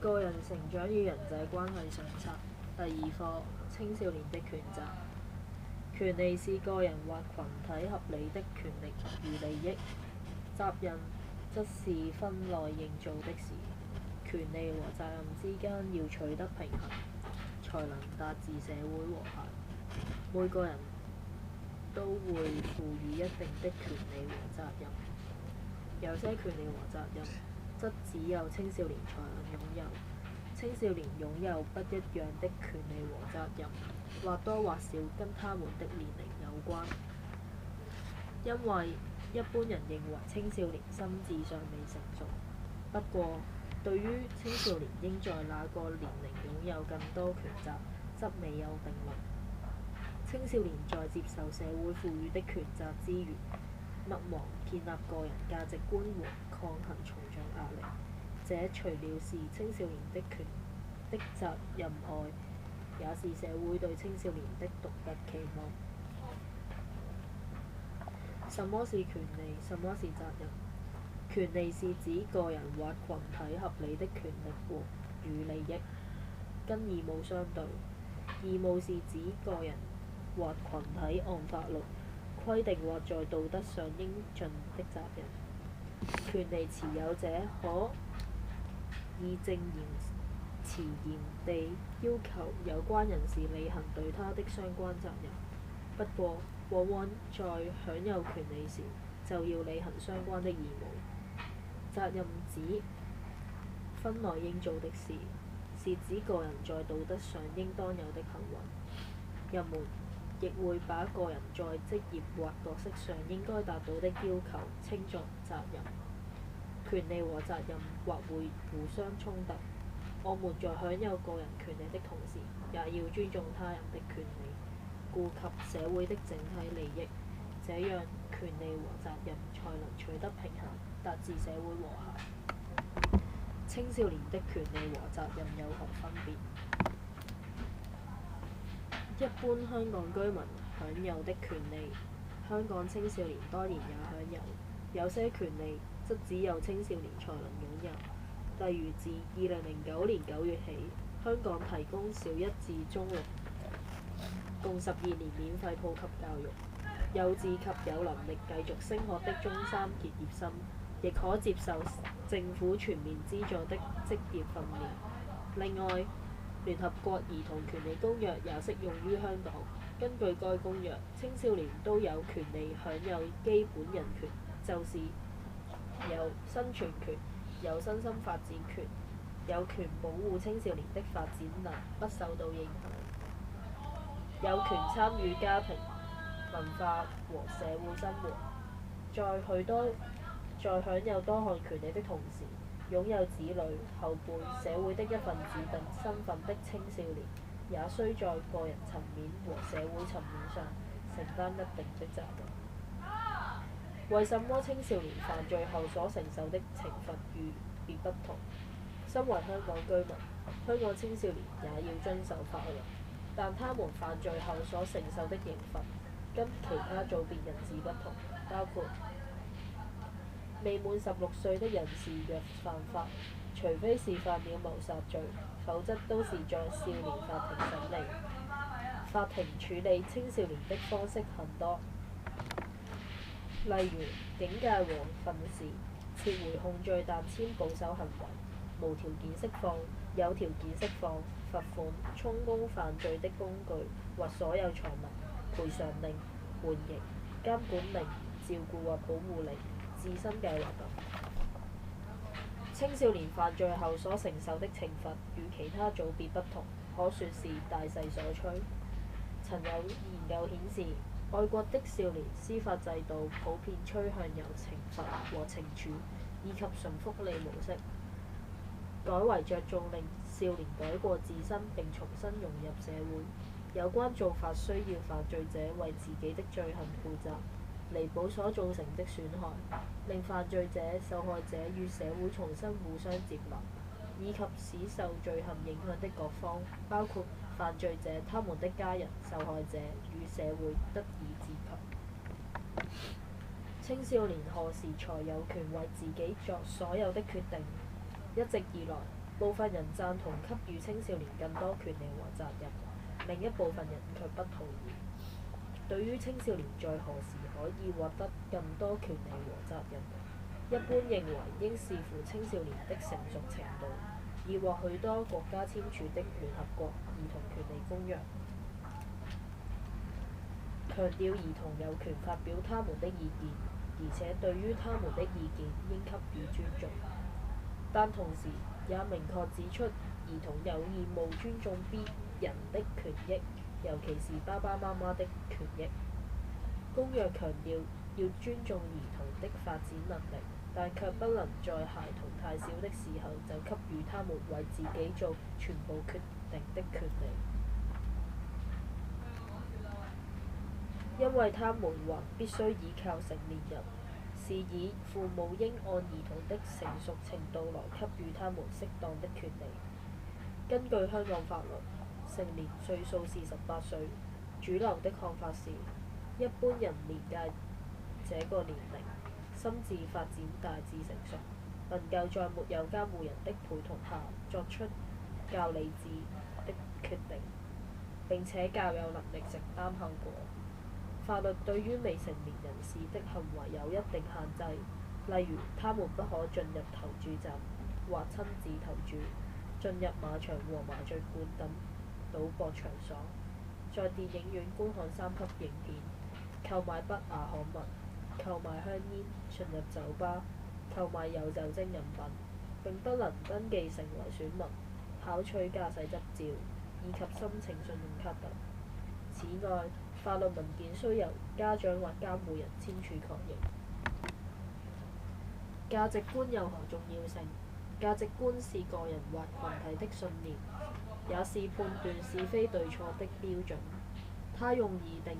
個人成長與人際關係上冊第二課：青少年的權責。權利是個人或群體合理的權力與利益，責任則是分內應做的事。權利和責任之間要取得平衡，才能達至社會和諧。每個人都會賦予一定的權利和責任，有些權利和責任則只有青少年才能擁有。青少年擁有不一樣的權利和責任，或多或少跟他們的年齡有關。因為一般人認為青少年心智尚未成熟，不過對於青少年應在哪個年齡擁有更多權責，則未有定論。青少年在接受社會賦予的權責之餘，勿忘建立個人價值觀和抗衡重重壓力。這除了是青少年的權的責任外，也是社會對青少年的獨特期望。什麼是權利？什麼是責任？權利是指個人或群體合理的權力與利益，跟義務相對。義務是指個人或群體按法律規定或在道德上應盡的責任。權利持有者可以正言辭嚴地要求有關人士履行對他的相關責任，不過往往在享有權利時就要履行相關的義務。責任指分內應做的事，是指個人在道德上應當有的行為。人們亦會把個人在職業或角色上應該達到的要求稱作責任。權利和責任或會互相衝突。我們在享有個人權利的同時，也要尊重他人的權利，顧及社會的整體利益，這樣權利和責任才能取得平衡，達至社會和諧。青少年的權利和責任有何分別？一般香港居民享有的權利，香港青少年當然也享有。有些權利則只有青少年才能擁有。例如自2009年9月起，香港提供小一至中六共12年免費普及教育。幼稚及有能力繼續升學的中三結業生，亦可接受政府全面資助的職業訓練。另外，聯合國兒童權利公約也適用於香港。根據該公約，青少年都有權利享有基本人權，就是有生存權、有身心發展權，有權保護青少年的發展能不受到影響，有權參與家庭、文化和社會生活。在享有多項權利的同時，擁有子女、後輩、社會的一份子等身份的青少年，也須在個人層面和社會層面上承擔一定的責任。為什麼青少年犯罪後所承受的懲罰與別不同？身為香港居民，香港青少年也要遵守法律，但他們犯罪後所承受的刑罰跟其他組別人士不同，包括未滿16歲的人士若犯法，除非是犯了謀殺罪，否則都是在少年法庭審理。法庭處理青少年的方式很多，例如警戒和訓示、撤回控罪但簽保守行為、無條件釋放、有條件釋放、罰款、充公犯罪的工具或所有財物、賠償令、緩刑、監管令、照顧或保護令、自新計劃等。青少年犯罪後所承受的懲罰與其他組別不同，可說是大勢所趨。曾有研究顯示，外國的少年司法制度普遍趨向由懲罰和懲處以及純福利模式，改為着重令少年改過自新並重新融入社會。有關做法需要犯罪者為自己的罪行負責，彌補所造成的損害，令犯罪者、受害者與社會重新互相接納，以及使受罪行影響的各方，包括犯罪者、他們的家人、受害者與社會得以自強。青少年何時才有權為自己作所有的決定？一直以來，部分人贊同給予青少年更多權利和責任，另一部分人卻不同意。對於青少年在何時可以獲得更多權利和責任，一般認為應視乎青少年的成熟程度，以獲許多國家簽署的聯合國兒童權利公約，強調兒童有權發表他們的意見，而且對於他們的意見應給予尊重。但同時也明確指出，兒童有義務尊重別人的權益，尤其是爸爸媽媽的權益。公約強調要尊重兒童的發展能力，但卻不能在孩童太小的時候就給予他們為自己做全部決定的權利，因為他們還必須依靠成年人。是以父母應按兒童的成熟程度來給予他們適當的權利。根據香港法律，成年歲數是18歲，主流的看法是，一般人年屆這個年齡，心智發展大致成熟，能夠在沒有監護人的陪同下作出較理智的決定，並且較有能力承擔後果。法律對於未成年人士的行為有一定限制，例如他們不可進入投注站或親自投注，進入馬場和麻醉館等賭博場所，在電影院觀看3級影片，購買不雅刊物，購買香煙，進入酒吧，購買有酒精飲品，並不能登記成為選民，考取駕駛執照，以及申請信用卡等。此外，法律文件須由家長或監護人簽署確認。價值觀有何重要性？價值觀是個人或群體的信念，也是判斷是非對錯的標準。它用以界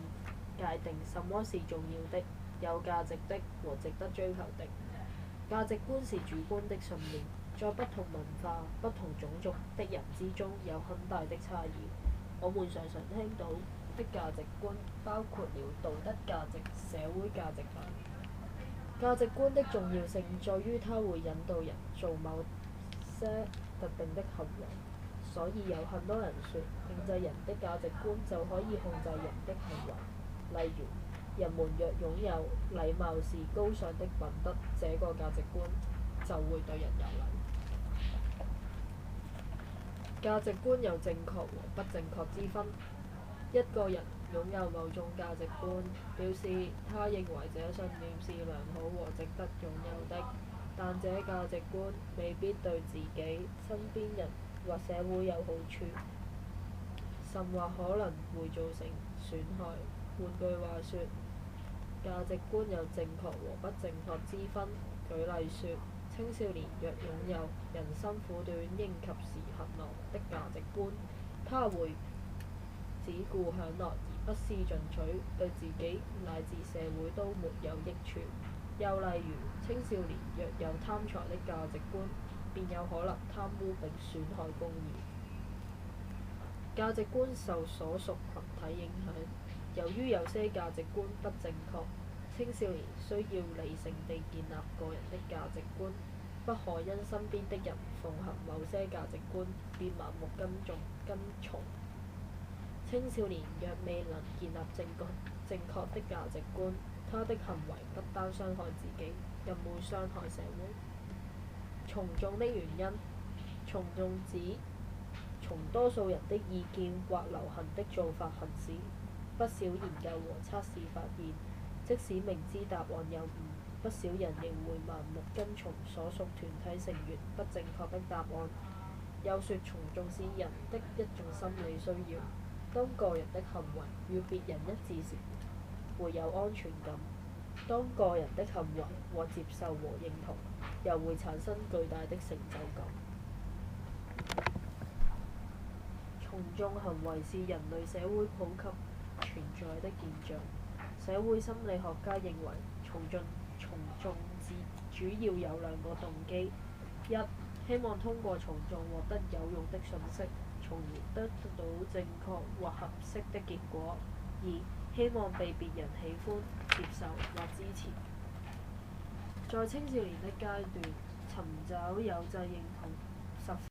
定什麼是重要的、有價值的和值得追求的。價值觀是主觀的信念，在不同文化、不同種族的人之中有很大的差異。我們常常聽到的價值觀包括了道德價值、社會價值等。價值觀的重要性在於它會引導人做某些特定的行為，所以有很多人說控制人的價值觀就可以控制人的行為。例如，人們若擁有禮貌是高尚的品德這個價值觀，就會對人有禮。價值觀有正確和不正確之分。一個人擁有某種價值觀，表示他認為這信念是良好和值得擁有的，但這價值觀未必對自己、身邊人或社會有好處，甚或可能會造成損害。換句話說，價值觀有正確和不正確之分。舉例說，青少年若擁有人生苦短應及時行樂的價值觀，他會只顧享樂而不思進取，對自己乃至社會都沒有益處。又例如，青少年若有貪財的價值觀，便有可能貪污並損害公義。價值觀受所屬群體影響。由於有些價值觀不正確，青少年需要理性地建立個人的價值觀，不可因身邊的人奉行某些價值觀便盲目跟從。青少年若未能建立正確的價值觀，他的行為不單傷害自己，更會傷害社會。從眾的原因。從眾指從多數人的意見或流行的做法行事。不少研究和測試發現，即使明知答案有誤，不少人仍會盲目跟從所屬團體成員不正確的答案。又說從眾是人的一種心理需要。當個人的行為與別人一致時，會有安全感；當個人的行為獲接受和認同，又會產生巨大的成就感。從眾行為是人類社會普及存在的現象。社會心理學家認為，從眾主要有2個動機：一、希望通過從眾獲得有用的訊息，從而得到正確或合適的結果；二、希望被別人喜歡、接受或支持。在青少年的階段，尋找有際認同十